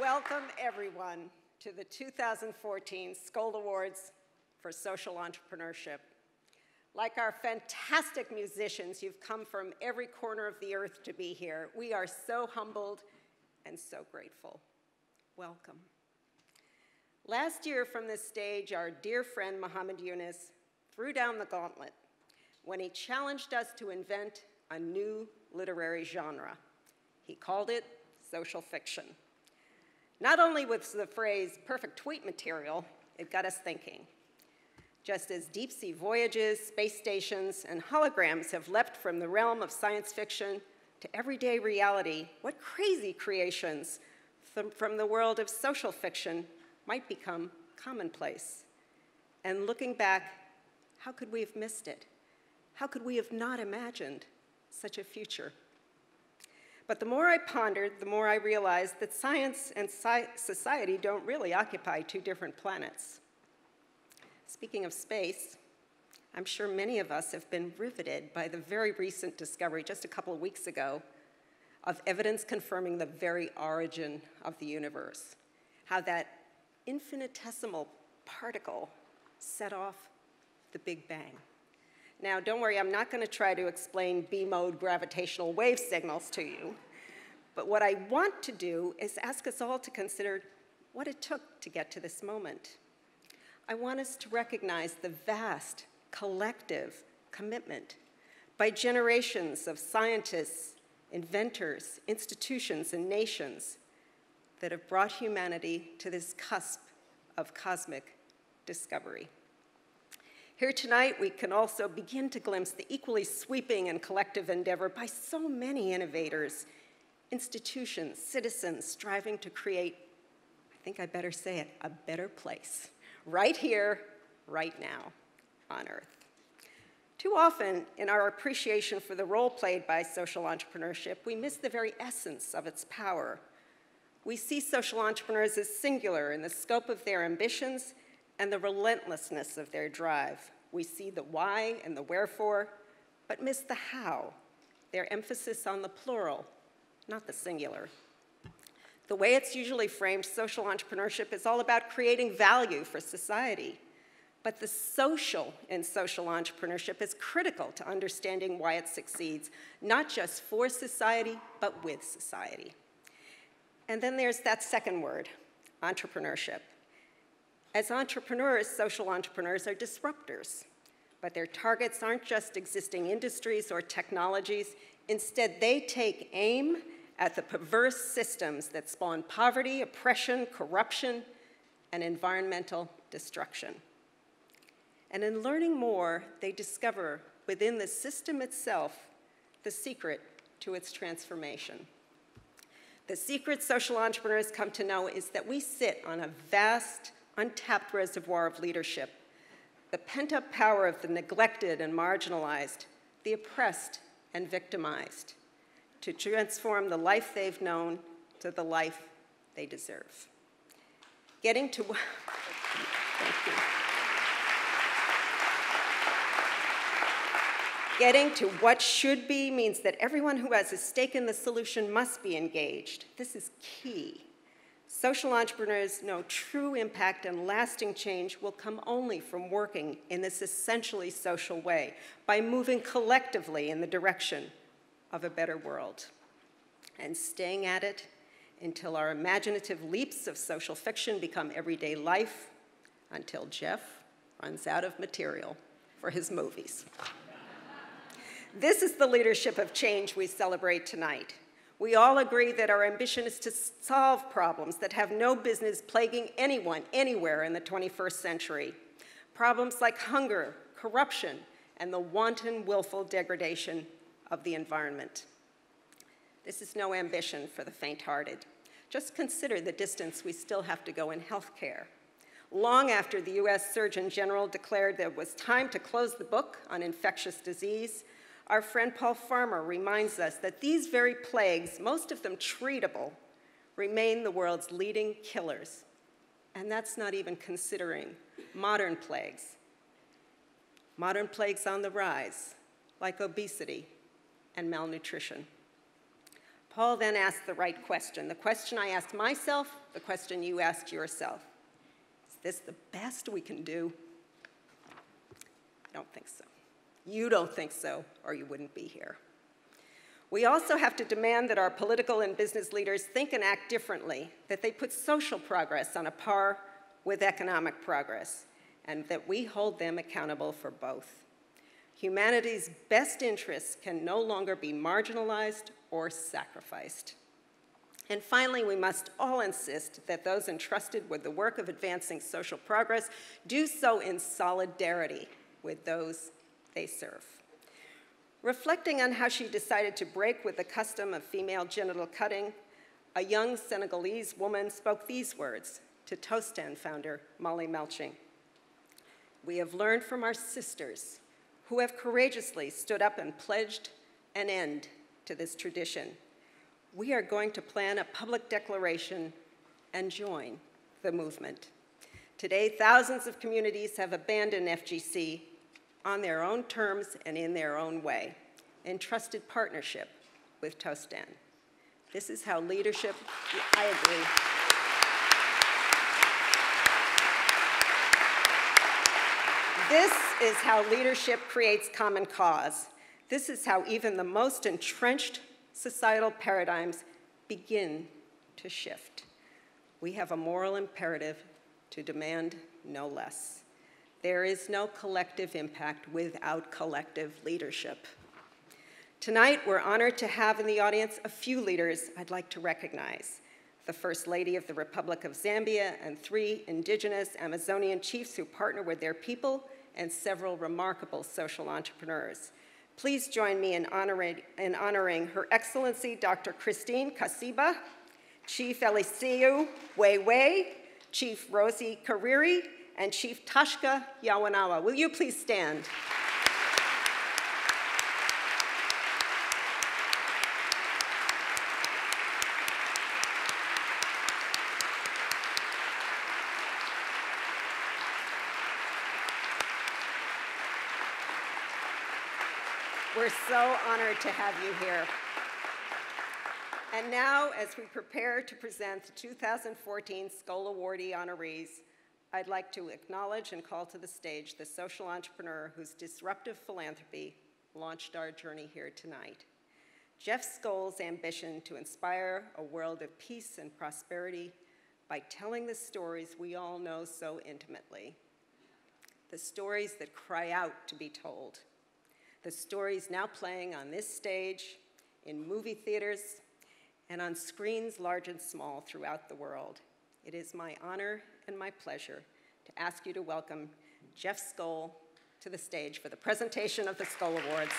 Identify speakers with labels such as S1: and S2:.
S1: Welcome, everyone, to the 2014 Skoll Awards for Social Entrepreneurship. Like our fantastic musicians, you've come from every corner of the earth to be here. We are so humbled and so grateful. Welcome. Last year from this stage, our dear friend Muhammad Yunus threw down the gauntlet when he challenged us to invent a new literary genre. He called it social fiction. Not only was the phrase perfect tweet material, it got us thinking. Just as deep-sea voyages, space stations, and holograms have leapt from the realm of science fiction to everyday reality, what crazy creations from the world of social fiction might become commonplace? And looking back, how could we have missed it? How could we have not imagined such a future? But the more I pondered, the more I realized that science and society don't really occupy two different planets. Speaking of space, I'm sure many of us have been riveted by the very recent discovery just a couple of weeks ago of evidence confirming the very origin of the universe, how that infinitesimal particle set off the Big Bang. Now, don't worry, I'm not going to try to explain B-mode gravitational wave signals to you, but what I want to do is ask us all to consider what it took to get to this moment. I want us to recognize the vast, collective commitment by generations of scientists, inventors, institutions, and nations that have brought humanity to this cusp of cosmic discovery. Here tonight, we can also begin to glimpse the equally sweeping and collective endeavor by so many innovators, institutions, citizens striving to create, I think I better say it, a better place, right here, right now, on Earth. Too often, in our appreciation for the role played by social entrepreneurship, we miss the very essence of its power. We see social entrepreneurs as singular in the scope of their ambitions and the relentlessness of their drive. We see the why and the wherefore, but miss the how, their emphasis on the plural, not the singular. The way it's usually framed, social entrepreneurship is all about creating value for society. But the social in social entrepreneurship is critical to understanding why it succeeds, not just for society, but with society. And then there's that second word, entrepreneurship. As entrepreneurs, social entrepreneurs are disruptors, but their targets aren't just existing industries or technologies. Instead, they take aim at the perverse systems that spawn poverty, oppression, corruption, and environmental destruction. And in learning more, they discover within the system itself the secret to its transformation. The secret social entrepreneurs come to know is that we sit on a vast, untapped reservoir of leadership, the pent-up power of the neglected and marginalized, the oppressed and victimized, to transform the life they've known to the life they deserve. Getting to what should be means that everyone who has a stake in the solution must be engaged. This is key. Social entrepreneurs know true impact and lasting change will come only from working in this essentially social way, by moving collectively in the direction of a better world, and staying at it until our imaginative leaps of social fiction become everyday life, until Jeff runs out of material for his movies. This is the leadership of change we celebrate tonight. We all agree that our ambition is to solve problems that have no business plaguing anyone, anywhere in the 21st century. Problems like hunger, corruption, and the wanton, willful degradation of the environment. This is no ambition for the faint-hearted. Just consider the distance we still have to go in healthcare. Long after the US Surgeon General declared that it was time to close the book on infectious disease, our friend Paul Farmer reminds us that these very plagues, most of them treatable, remain the world's leading killers. And that's not even considering modern plagues. Modern plagues on the rise, like obesity and malnutrition. Paul then asked the right question. The question I asked myself, the question you asked yourself. Is this the best we can do? I don't think so. You don't think so, or you wouldn't be here. We also have to demand that our political and business leaders think and act differently, that they put social progress on a par with economic progress, and that we hold them accountable for both. Humanity's best interests can no longer be marginalized or sacrificed. And finally, we must all insist that those entrusted with the work of advancing social progress do so in solidarity with those they serve. Reflecting on how she decided to break with the custom of female genital cutting, a young Senegalese woman spoke these words to Tostan founder Molly Melching. "We have learned from our sisters who have courageously stood up and pledged an end to this tradition. We are going to plan a public declaration and join the movement." Today, thousands of communities have abandoned FGC on their own terms and in their own way, in trusted partnership with Tostan. This is how leadership, I agree. This is how leadership creates common cause. This is how even the most entrenched societal paradigms begin to shift. We have a moral imperative to demand no less. There is no collective impact without collective leadership. Tonight, we're honored to have in the audience a few leaders I'd like to recognize. The First Lady of the Republic of Zambia and 3 indigenous Amazonian chiefs who partner with their people, and several remarkable social entrepreneurs. Please join me in honoring Her Excellency Dr. Christine Kasiba, Chief Eliseu Weiwei, Chief Rosie Kariri, and Chief Tashka Yawanawa. Will you please stand? We're so honored to have you here. And now, as we prepare to present the 2014 Skoll Awardee honorees, I'd like to acknowledge and call to the stage the social entrepreneur whose disruptive philanthropy launched our journey here tonight. Jeff Skoll's ambition to inspire a world of peace and prosperity by telling the stories we all know so intimately. The stories that cry out to be told. The stories now playing on this stage, in movie theaters, and on screens large and small throughout the world. It is my honor and my pleasure to ask you to welcome Jeff Skoll to the stage for the presentation of the Skoll Awards.